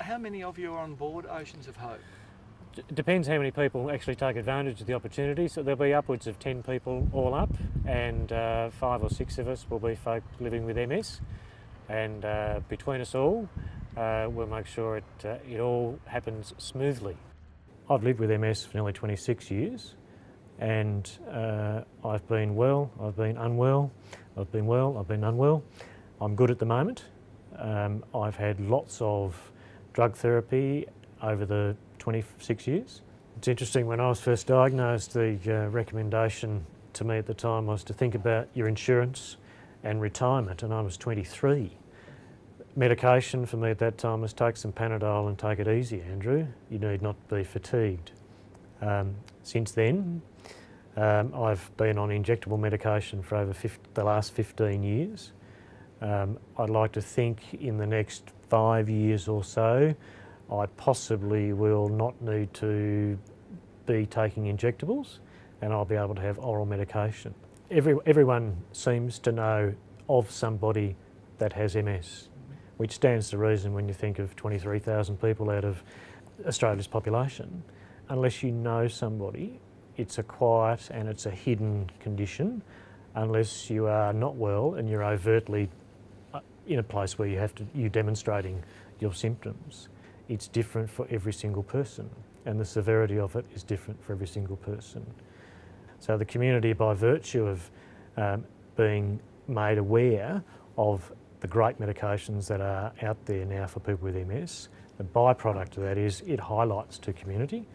How many of you are on board Oceans of Hope? It depends how many people actually take advantage of the opportunity. So there'll be upwards of 10 people all up, and 5 or 6 of us will be folk living with MS. And between us all, we'll make sure it all happens smoothly. I've lived with MS for nearly 26 years, and I've been well, I've been unwell, I've been well, I've been unwell. I'm good at the moment. I've had lots of drug therapy over the 26 years. It's interesting, when I was first diagnosed, the recommendation to me at the time was to think about your insurance and retirement, and I was 23. Medication for me at that time was take some Panadol and take it easy, Andrew. You need not be fatigued. Since then, I've been on injectable medication for over the last 15 years. I'd like to think in the next 5 years or so, I possibly will not need to be taking injectables, and I'll be able to have oral medication. Everyone seems to know of somebody that has MS, which stands to reason when you think of 23,000 people out of Australia's population. Unless you know somebody, it's a quiet and it's a hidden condition, unless you are not well and you're overtly in a place where you're demonstrating your symptoms. It's different for every single person, and the severity of it is different for every single person. So the community, by virtue of being made aware of the great medications that are out there now for people with MS, the byproduct of that is it highlights to community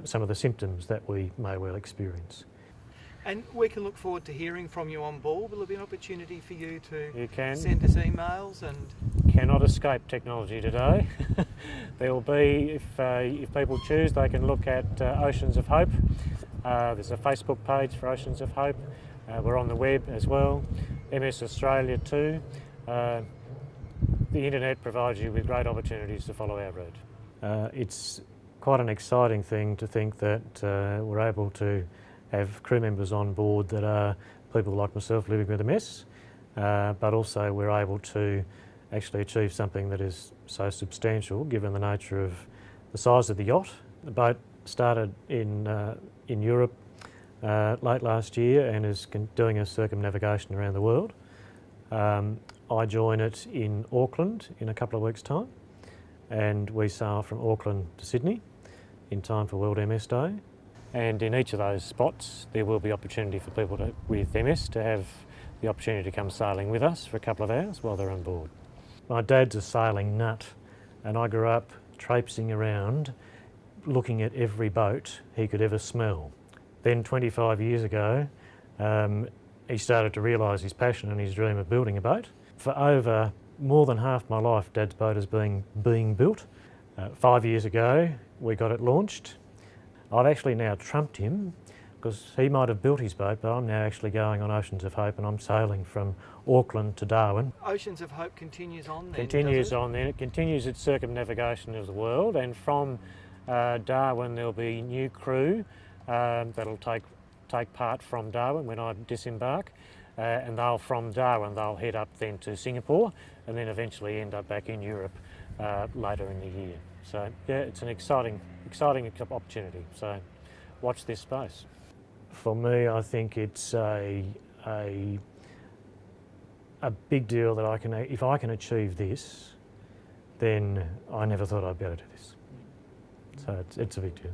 some of the symptoms that we may well experience. And we can look forward to hearing from you on board. Will there be an opportunity for you to can. send us emails? And cannot escape technology today. There will be, if people choose, they can look at Oceans of Hope. There's a Facebook page for Oceans of Hope. We're on the web as well. MS Australia too. The internet provides you with great opportunities to follow our route. It's quite an exciting thing to think that we're able to have crew members on board that are people like myself living with MS, but also we're able to actually achieve something that is so substantial given the nature of the size of the yacht. The boat started in Europe late last year and is doing a circumnavigation around the world. I join it in Auckland in a couple of weeks' time, and we sail from Auckland to Sydney in time for World MS Day. And in each of those spots there will be opportunity for people with MS to have the opportunity to come sailing with us for a couple of hours while they're on board. My dad's a sailing nut, and I grew up traipsing around looking at every boat he could ever smell. Then 25 years ago he started to realise his passion and his dream of building a boat. For over more than half my life, Dad's boat is being built. 5 years ago we got it launched. I've actually now trumped him, because he might have built his boat, but I'm now actually going on Oceans of Hope, and I'm sailing from Auckland to Darwin. Oceans of Hope continues on then? Continues on then. It continues its circumnavigation of the world, and from Darwin there'll be new crew that'll take part from Darwin when I disembark, and from Darwin they'll head up then to Singapore, and then eventually end up back in Europe later in the year. So yeah, it's an exciting opportunity. So watch this space. For me, I think it's a big deal that if I can achieve this, then I never thought I'd be able to do this. So it's a big deal.